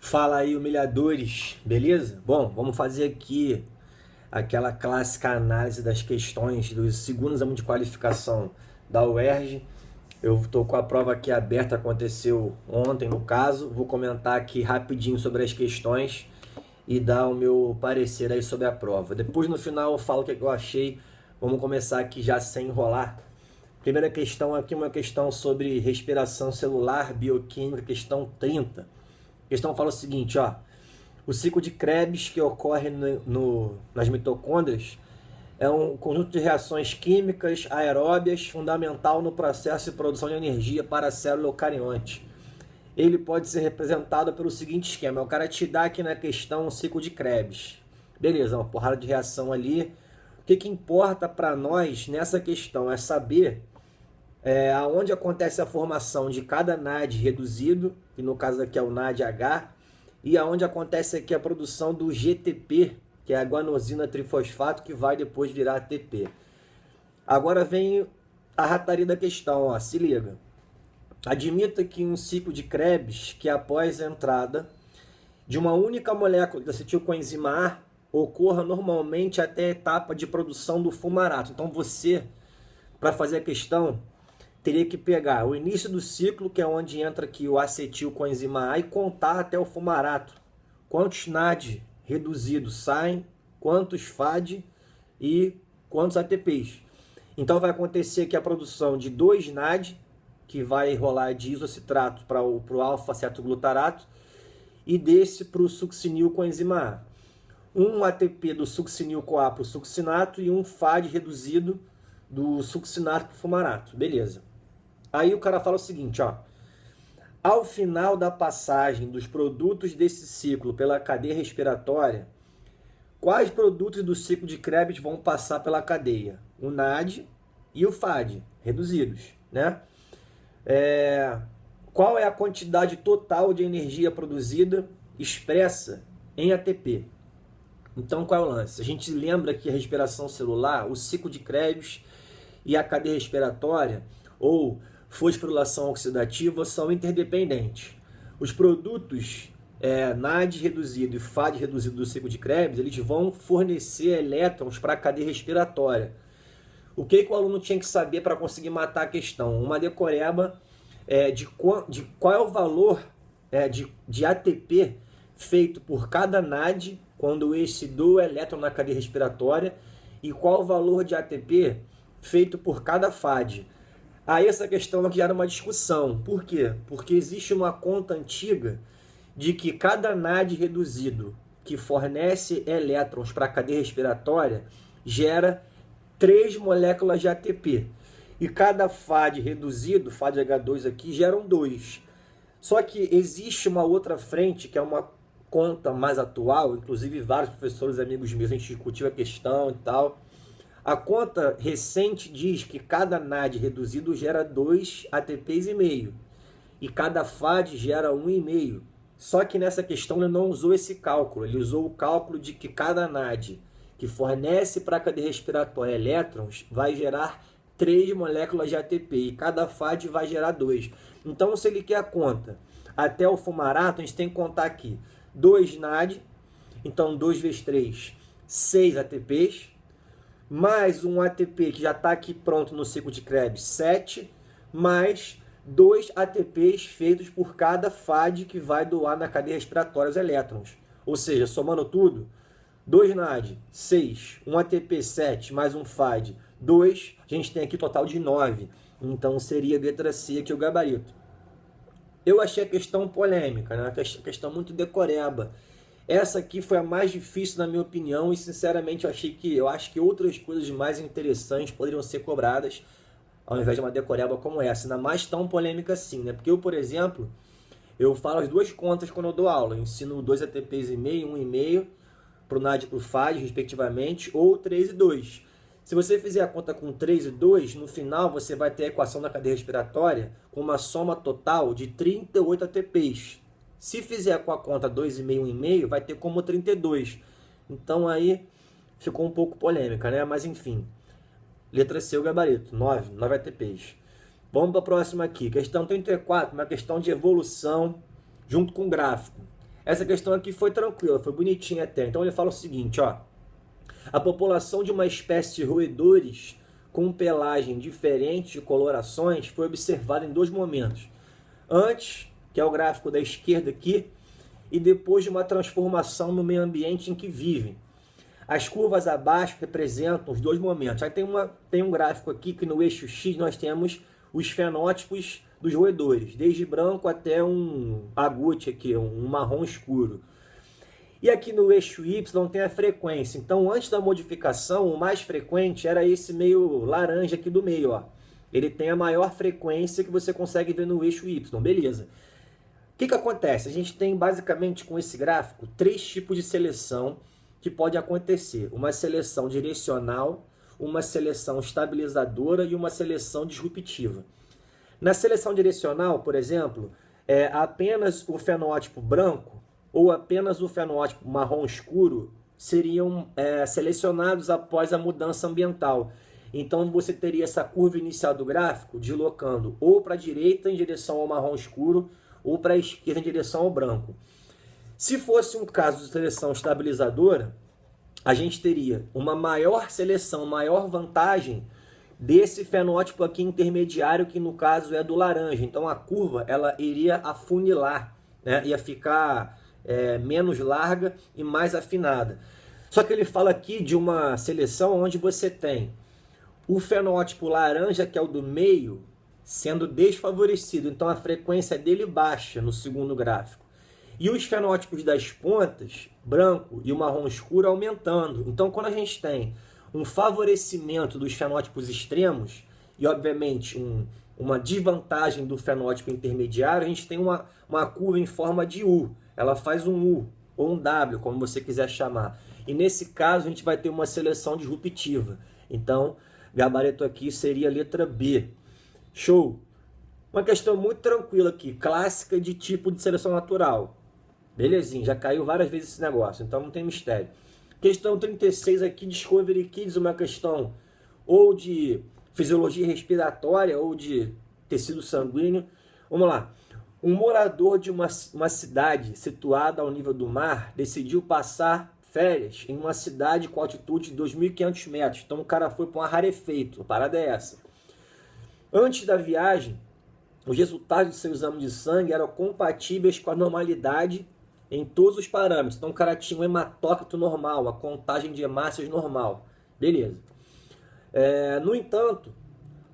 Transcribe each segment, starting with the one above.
Fala aí, humilhadores, beleza? Bom, vamos fazer aqui aquela clássica análise das questões dos segundos exame de qualificação da UERJ. Eu estou com a prova aqui aberta, aconteceu ontem no caso. Vou comentar aqui rapidinho sobre as questões e dar o meu parecer aí sobre a prova. Depois no final eu falo o que eu achei. Vamos começar aqui já sem enrolar. Primeira questão aqui, uma questão sobre respiração celular, bioquímica, questão 30. A questão fala o seguinte, ó, o ciclo de Krebs que ocorre nas mitocôndrias é um conjunto de reações químicas aeróbias fundamental no processo de produção de energia para a célula eucarionte. Ele pode ser representado pelo seguinte esquema, o cara te dá aqui na questão o ciclo de Krebs. Beleza, uma porrada de reação ali. O que importa para nós nessa questão é saber aonde acontece a formação de cada NAD reduzido, que no caso aqui é o NADH, e aonde acontece aqui a produção do GTP, que é a guanosina trifosfato, que vai depois virar ATP. Agora vem a rataria da questão, ó, se liga. Admita que um ciclo de Krebs, que após a entrada de uma única molécula de acetilcoenzima A, ocorra normalmente até a etapa de produção do fumarato. Então você, para fazer a questão, teria que pegar o início do ciclo, que é onde entra aqui o acetilcoenzima A, e contar até o fumarato. Quantos NAD reduzidos saem, quantos FAD e quantos ATPs. Então vai acontecer aqui a produção de 2 NAD, que vai rolar de isocitrato para o alfa-cetoglutarato, e desse para o succinilcoenzima A. Um ATP do succinil-CoA para o succinato e um FAD reduzido do succinato para o fumarato. Beleza. Aí o cara fala o seguinte, ó. Ao final da passagem dos produtos desse ciclo pela cadeia respiratória, quais produtos do ciclo de Krebs vão passar pela cadeia? O NAD e o FAD, reduzidos, né? Qual é a quantidade total de energia produzida expressa em ATP? Então, qual é o lance? A gente lembra que a respiração celular, o ciclo de Krebs e a cadeia respiratória, ou fosforilação oxidativa, são interdependentes. Os produtos NAD reduzido e FAD reduzido do ciclo de Krebs, eles vão fornecer elétrons para a cadeia respiratória. O que o aluno tinha que saber para conseguir matar a questão? Uma decoreba de qual é o valor de ATP feito por cada NAD quando esse doa elétron na cadeia respiratória e qual o valor de ATP feito por cada FAD. Aí essa questão aqui era uma discussão. Por quê? Porque existe uma conta antiga de que cada NAD reduzido que fornece elétrons para a cadeia respiratória gera 3 moléculas de ATP. E cada FAD reduzido, FADH2 aqui, geram 2. Só que existe uma outra frente, que é uma conta mais atual, inclusive vários professores amigos meus, a gente discutiu a questão e tal. A conta recente diz que cada NAD reduzido gera 2 ATPs e meio. E cada FAD gera 1,5. Só que nessa questão ele não usou esse cálculo. Ele usou o cálculo de que cada NAD que fornece para a cadeia respiratória elétrons vai gerar 3 moléculas de ATP. E cada FAD vai gerar 2. Então, se ele quer a conta até o fumarato, a gente tem que contar aqui 2 NAD. Então, 2 vezes 3, 6 ATPs. Mais um ATP que já está aqui pronto no ciclo de Krebs, 7, mais 2 ATPs feitos por cada FAD que vai doar na cadeia respiratória os elétrons. Ou seja, somando tudo, 2 NAD, 6, 1 ATP, 7, mais um FAD, 2, a gente tem aqui total de 9. Então seria a letra C aqui o gabarito. Eu achei a questão polêmica, né? A questão muito decoreba. Essa aqui foi a mais difícil na minha opinião e sinceramente eu acho que outras coisas mais interessantes poderiam ser cobradas ao invés de uma decoreba como essa, ainda mais tão polêmica assim, né? Porque eu, por exemplo, eu falo as duas contas quando eu dou aula, eu ensino 2 ATPs e meio, 1,5 para o NAD e para o FAD, respectivamente, ou 3 e 2. Se você fizer a conta com 3 e 2, no final você vai ter a equação da cadeia respiratória com uma soma total de 38 ATPs. Se fizer com a conta 2,5, 1,5, vai ter como 32. Então aí ficou um pouco polêmica, né? Mas enfim. Letra C, o gabarito. 9 ATPs. Vamos para a próxima aqui. Questão 34, uma questão de evolução junto com gráfico. Essa questão aqui foi tranquila, foi bonitinha até. Então ele fala o seguinte, ó. A população de uma espécie de roedores com pelagem diferente de colorações foi observada em 2 momentos. Antes, que é o gráfico da esquerda aqui, e depois de uma transformação no meio ambiente em que vivem. As curvas abaixo representam os 2 momentos. Aí tem um gráfico aqui que no eixo X nós temos os fenótipos dos roedores, desde branco até um agute aqui, um marrom escuro. E aqui no eixo Y tem a frequência. Então, antes da modificação, o mais frequente era esse meio laranja aqui do meio, ó. Ele tem a maior frequência que você consegue ver no eixo Y, beleza? O que acontece? A gente tem basicamente com esse gráfico 3 tipos de seleção que pode acontecer. Uma seleção direcional, uma seleção estabilizadora e uma seleção disruptiva. Na seleção direcional, por exemplo, apenas o fenótipo branco ou apenas o fenótipo marrom escuro seriam selecionados após a mudança ambiental. Então você teria essa curva inicial do gráfico deslocando ou para a direita em direção ao marrom escuro ou para a esquerda em direção ao branco. Se fosse um caso de seleção estabilizadora, a gente teria uma maior seleção, maior vantagem desse fenótipo aqui intermediário, que no caso é do laranja. Então a curva ela iria afunilar, né? Ia ficar menos larga e mais afinada. Só que ele fala aqui de uma seleção onde você tem o fenótipo laranja, que é o do meio, sendo desfavorecido. Então a frequência dele baixa no segundo gráfico. E os fenótipos das pontas, branco e o marrom escuro, aumentando. Então quando a gente tem um favorecimento dos fenótipos extremos e, obviamente, uma desvantagem do fenótipo intermediário, a gente tem uma curva em forma de U. Ela faz um U ou um W, como você quiser chamar. E nesse caso a gente vai ter uma seleção disruptiva. Então, gabarito aqui seria a letra B. Show! Uma questão muito tranquila aqui, clássica de tipo de seleção natural. Belezinha, já caiu várias vezes esse negócio, então não tem mistério. Questão 36 aqui, Discovery Kids, uma questão ou de fisiologia respiratória ou de tecido sanguíneo. Vamos lá. Um morador de uma cidade situada ao nível do mar decidiu passar férias em uma cidade com altitude de 2.500 metros. Então o cara foi para um rarefeito. A parada é essa. Antes da viagem, os resultados do seu exame de sangue eram compatíveis com a normalidade em todos os parâmetros. Então o cara tinha um hematócrito normal, a contagem de hemácias normal. Beleza. No entanto,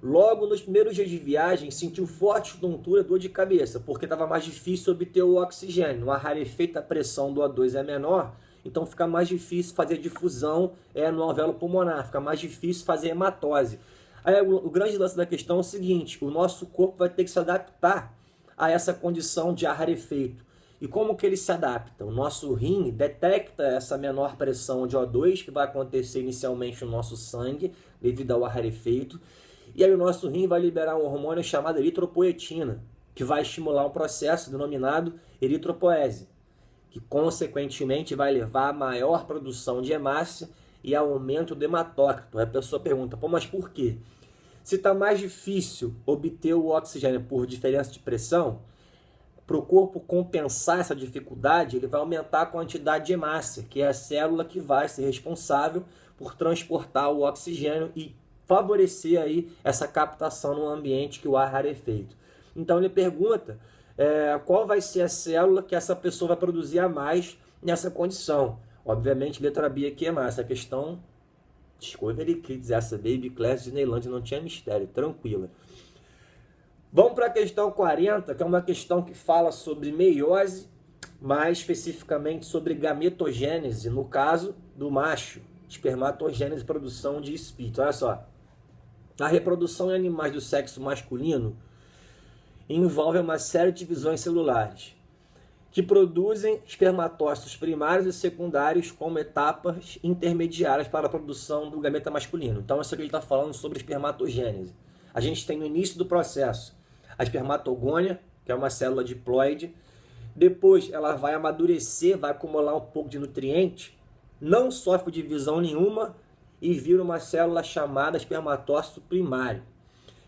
logo nos primeiros dias de viagem, sentiu forte tontura e dor de cabeça, porque estava mais difícil obter o oxigênio. No rarefeito, a pressão do O2 é menor, então fica mais difícil fazer difusão no alvéolo pulmonar, fica mais difícil fazer hematose. Aí, o grande lance da questão é o seguinte: o nosso corpo vai ter que se adaptar a essa condição de rarefeito. E como que ele se adapta? O nosso rim detecta essa menor pressão de O2 que vai acontecer inicialmente no nosso sangue, devido ao rarefeito. E aí o nosso rim vai liberar um hormônio chamado eritropoetina, que vai estimular um processo denominado eritropoese, que consequentemente vai levar a maior produção de hemácia e aumento do hematócrito. Aí a pessoa pergunta, pô, mas por quê? Se está mais difícil obter o oxigênio por diferença de pressão, para o corpo compensar essa dificuldade, ele vai aumentar a quantidade de hemácia, que é a célula que vai ser responsável por transportar o oxigênio e favorecer aí essa captação no ambiente que o ar é rarefeito. Então ele pergunta qual vai ser a célula que essa pessoa vai produzir a mais nessa condição. Obviamente, letra B aqui é mais. Essa questão, Discovery Kids, essa Baby Class de Neilândia, não tinha mistério, tranquila. Vamos para a questão 40, que é uma questão que fala sobre meiose, mais especificamente sobre gametogênese, no caso do macho, espermatogênese e produção de espírito. Olha só, a reprodução em animais do sexo masculino envolve uma série de divisões celulares que produzem espermatócitos primários e secundários como etapas intermediárias para a produção do gameta masculino. Então, isso aqui ele está falando sobre espermatogênese. A gente tem no início do processo a espermatogônia, que é uma célula diploide. Depois ela vai amadurecer, vai acumular um pouco de nutriente, não sofre divisão nenhuma e vira uma célula chamada espermatócito primário.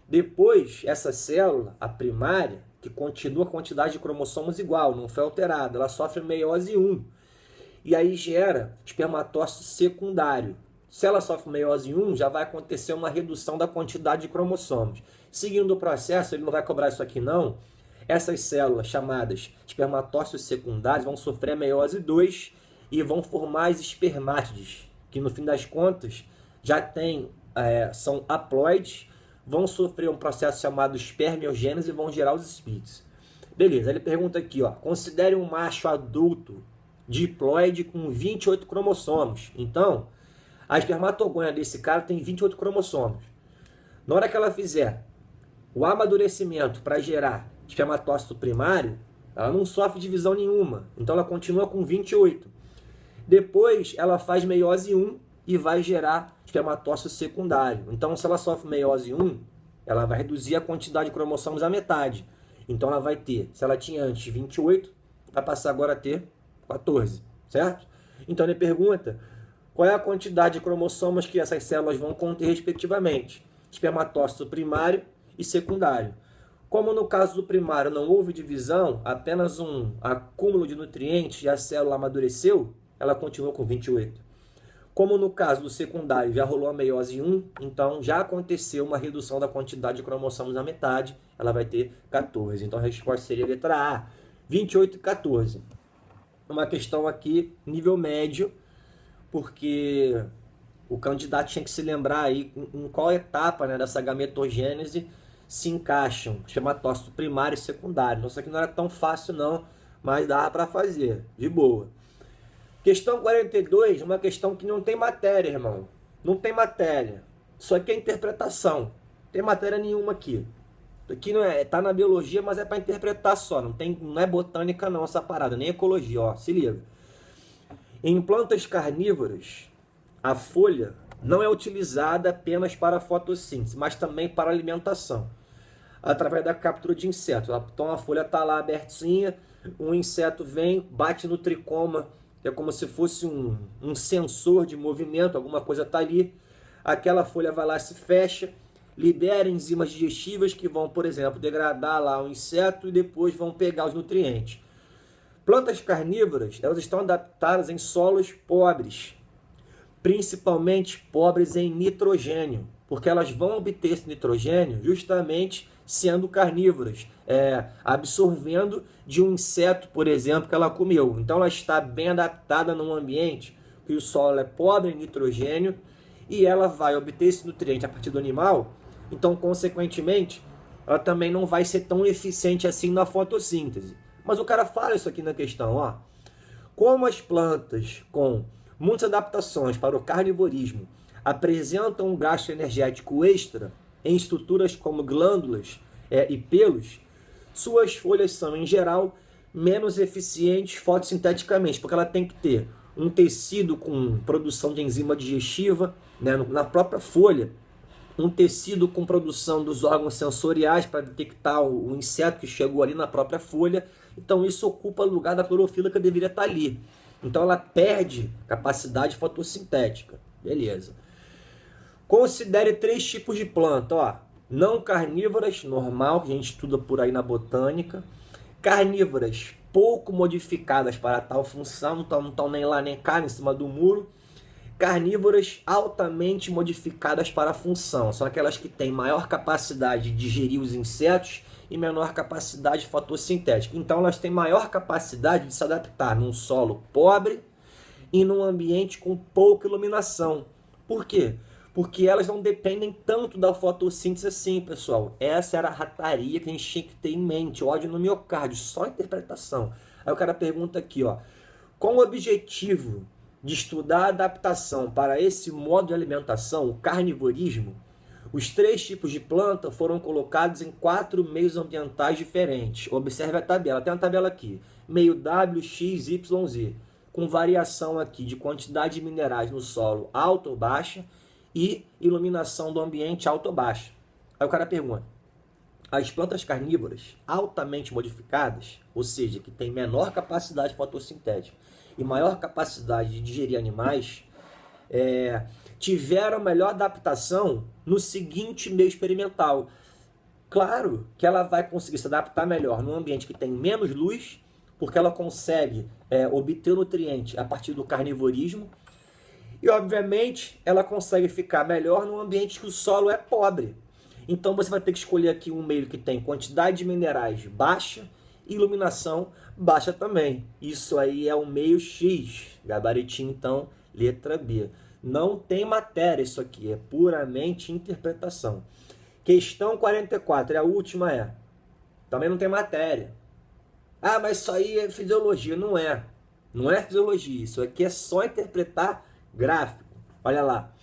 Depois, essa célula, a primária, que continua a quantidade de cromossomos igual, não foi alterada, ela sofre meiose 1. E aí gera espermatócito secundário. Se ela sofre meiose 1, já vai acontecer uma redução da quantidade de cromossomos. Seguindo o processo, ele não vai cobrar isso aqui não, essas células chamadas espermatócitos secundários vão sofrer a meiose 2 e vão formar as espermátides, que no fim das contas já são haploides, vão sofrer um processo chamado espermiogênese e vão gerar os spits. Beleza, ele pergunta aqui, ó, considere um macho adulto diploide com 28 cromossomos. Então, a espermatogônia desse cara tem 28 cromossomos. Na hora que ela fizer o amadurecimento para gerar espermatócito primário, ela não sofre divisão nenhuma. Então ela continua com 28. Depois ela faz meiose 1 e vai gerar espermatócito secundário. Então se ela sofre meiose 1, ela vai reduzir a quantidade de cromossomos à metade. Então ela vai ter, se ela tinha antes 28, vai passar agora a ter 14, certo? Então ele pergunta qual é a quantidade de cromossomos que essas células vão conter respectivamente. Espermatócito primário e secundário. Como no caso do primário não houve divisão, apenas um acúmulo de nutrientes e a célula amadureceu, ela continua com 28. Como no caso do secundário já rolou a meiose 1, então já aconteceu uma redução da quantidade de cromossomos à metade, ela vai ter 14. Então a resposta seria a letra A, 28 e 14. Uma questão aqui, nível médio, porque o candidato tinha que se lembrar aí em qual etapa, né, dessa gametogênese se encaixam espermatócito primário e secundário. Então isso aqui não era tão fácil não, mas dava para fazer, de boa. Questão 42, uma questão que não tem matéria, irmão. Não tem matéria. Isso aqui é interpretação. Não tem matéria nenhuma aqui. Isso aqui não é, tá na biologia, mas é para interpretar só. Não é botânica não essa parada, nem ecologia, ó. Se liga. Em plantas carnívoras, a folha não é utilizada apenas para a fotossíntese, mas também para a alimentação, através da captura de insetos. Então a folha está lá abertinha, um inseto vem, bate no tricoma, que é como se fosse um sensor de movimento, alguma coisa está ali, aquela folha vai lá, se fecha, libera enzimas digestivas que vão, por exemplo, degradar lá o inseto e depois vão pegar os nutrientes. Plantas carnívoras, elas estão adaptadas em solos pobres, principalmente pobres em nitrogênio, porque elas vão obter esse nitrogênio justamente sendo carnívoras, absorvendo de um inseto, por exemplo, que ela comeu. Então ela está bem adaptada num ambiente que o solo é pobre em nitrogênio e ela vai obter esse nutriente a partir do animal, então consequentemente ela também não vai ser tão eficiente assim na fotossíntese. Mas o cara fala isso aqui na questão, ó. Como as plantas com muitas adaptações para o carnivorismo apresentam um gasto energético extra em estruturas como glândulas e pelos, suas folhas são, em geral, menos eficientes fotossinteticamente, porque ela tem que ter um tecido com produção de enzima digestiva, né, na própria folha, um tecido com produção dos órgãos sensoriais para detectar o inseto que chegou ali na própria folha. Então isso ocupa o lugar da clorofila que deveria estar ali. Então ela perde capacidade fotossintética. Beleza. Considere 3 tipos de planta. Ó. Não carnívoras, normal, que a gente estuda por aí na botânica. Carnívoras pouco modificadas para tal função, não estão nem lá nem cá, em cima do muro. Carnívoras altamente modificadas para a função. São aquelas que têm maior capacidade de digerir os insetos e menor capacidade fotossintética. Então elas têm maior capacidade de se adaptar num solo pobre e num ambiente com pouca iluminação. Por quê? Porque elas não dependem tanto da fotossíntese assim, pessoal. Essa era a rataria que a gente tinha que ter em mente. Ódio no miocárdio, só interpretação. Aí o cara pergunta aqui, ó. Com o objetivo de estudar a adaptação para esse modo de alimentação, o carnivorismo, os 3 tipos de planta foram colocados em 4 meios ambientais diferentes. Observe a tabela, tem uma tabela aqui. Meio W, X, Y, Z. Com variação aqui de quantidade de minerais no solo alta ou baixa e iluminação do ambiente alta ou baixa. Aí o cara pergunta, as plantas carnívoras altamente modificadas, ou seja, que têm menor capacidade fotossintética e maior capacidade de digerir animais, tiveram melhor adaptação no seguinte meio experimental. Claro que ela vai conseguir se adaptar melhor num ambiente que tem menos luz, porque ela consegue obter nutriente a partir do carnivorismo. E, obviamente, ela consegue ficar melhor num ambiente que o solo é pobre. Então, você vai ter que escolher aqui um meio que tem quantidade de minerais baixa e iluminação baixa também. Isso aí é o meio X, gabaritinho, então, letra B. Não tem matéria isso aqui, é puramente interpretação. Questão 44, a última também não tem matéria. Ah, mas isso aí é fisiologia. Não é. Não é fisiologia. Isso aqui é só interpretar gráfico. Olha lá.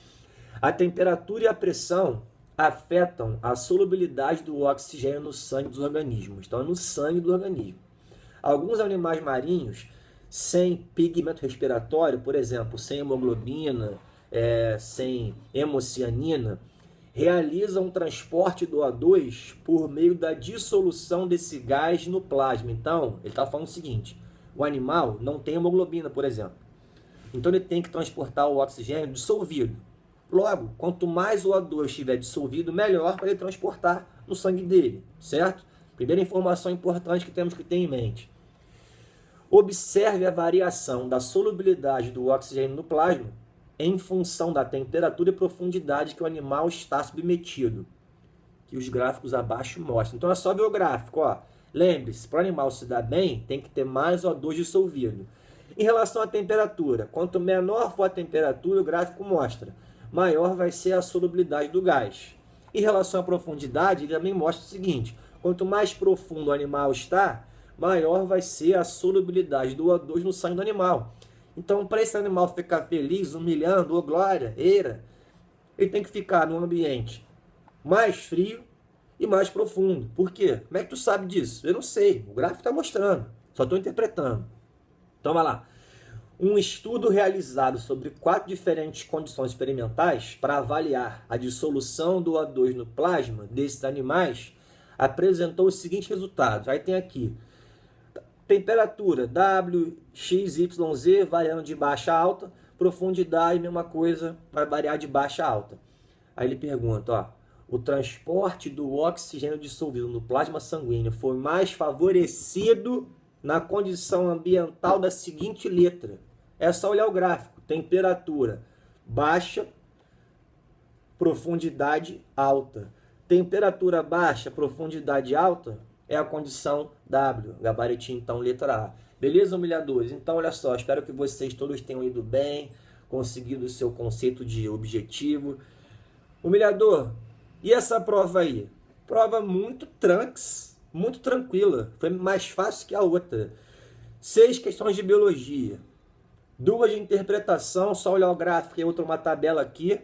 A temperatura e a pressão afetam a solubilidade do oxigênio no sangue dos organismos. Então, é no sangue do organismo. Alguns animais marinhos, sem pigmento respiratório, por exemplo, sem hemoglobina, sem hemocianina, realizam o transporte do O2 por meio da dissolução desse gás no plasma. Então, ele está falando o seguinte, o animal não tem hemoglobina, por exemplo. Então, ele tem que transportar o oxigênio dissolvido. Logo, quanto mais o O2 estiver dissolvido, melhor para ele transportar no sangue dele, certo? Primeira informação importante que temos que ter em mente. Observe a variação da solubilidade do oxigênio no plasma em função da temperatura e profundidade que o animal está submetido, que os gráficos abaixo mostram. Então é só ver o gráfico, ó. Lembre-se, para o animal se dar bem, tem que ter mais O2 dissolvido. Em relação à temperatura, quanto menor for a temperatura, o gráfico mostra, maior vai ser a solubilidade do gás. Em relação à profundidade, ele também mostra o seguinte, quanto mais profundo o animal está, maior vai ser a solubilidade do O2 no sangue do animal. Então, para esse animal ficar feliz, humilhando, ô glória, eira, ele tem que ficar num ambiente mais frio e mais profundo. Por quê? Como é que tu sabe disso? Eu não sei, o gráfico está mostrando, só estou interpretando. Então, vai lá. Um estudo realizado sobre 4 diferentes condições experimentais para avaliar a dissolução do O2 no plasma desses animais apresentou os seguintes resultados. Aí tem aqui, temperatura W, X, Y, Z, variando de baixa a alta. Profundidade, mesma coisa, vai variar de baixa a alta. Aí ele pergunta, ó, o transporte do oxigênio dissolvido no plasma sanguíneo foi mais favorecido na condição ambiental da seguinte letra. É só olhar o gráfico. Temperatura baixa, profundidade alta. Temperatura baixa, profundidade alta é a condição W, gabaritinho, então, letra A. Beleza, humilhadores? Então, olha só, espero que vocês todos tenham ido bem, conseguido o seu conceito de objetivo. Humilhador, e essa prova aí? Prova muito muito tranquila, foi mais fácil que a outra. 6 questões de biologia, 2 de interpretação, só olhar o gráfico e outra uma tabela aqui.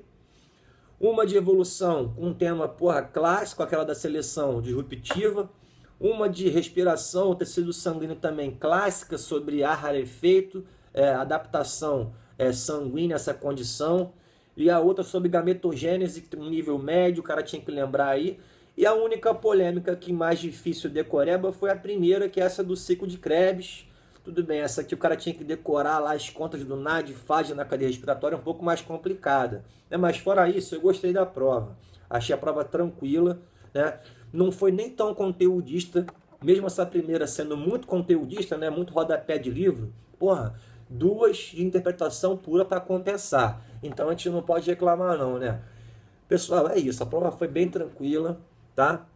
Uma de evolução, com um tema, clássico, aquela da seleção disruptiva. Uma de respiração, tecido sanguíneo também clássica, sobre ar rarefeito, adaptação sanguínea a essa condição. E a outra sobre gametogênese, um nível médio, o cara tinha que lembrar aí. E a única polêmica que mais difícil decoreba foi a primeira, que é essa do ciclo de Krebs. Tudo bem, essa aqui o cara tinha que decorar lá as contas do NAD, FAD na cadeia respiratória, um pouco mais complicada. Mas fora isso, eu gostei da prova. Achei a prova tranquila, né? Não foi nem tão conteudista, mesmo essa primeira sendo muito conteudista, né? Muito rodapé de livro. 2 de interpretação pura para compensar. Então a gente não pode reclamar não, né? Pessoal, é isso. A prova foi bem tranquila, tá?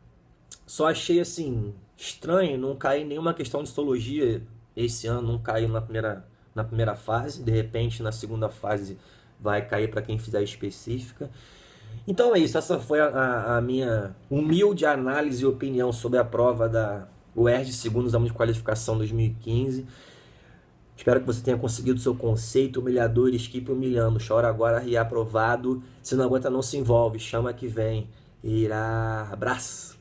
Só achei, assim, estranho não cair nenhuma questão de histologia esse ano, não caiu na primeira fase. De repente, na segunda fase, vai cair para quem fizer específica. Então é isso, essa foi a minha humilde análise e opinião sobre a prova da UERJ, segundo exame de qualificação 2015. Espero que você tenha conseguido o seu conceito. Humilhadores, keep humilhando, chora agora, ri aprovado. Se não aguenta, não se envolve, chama que vem. Irá, abraço.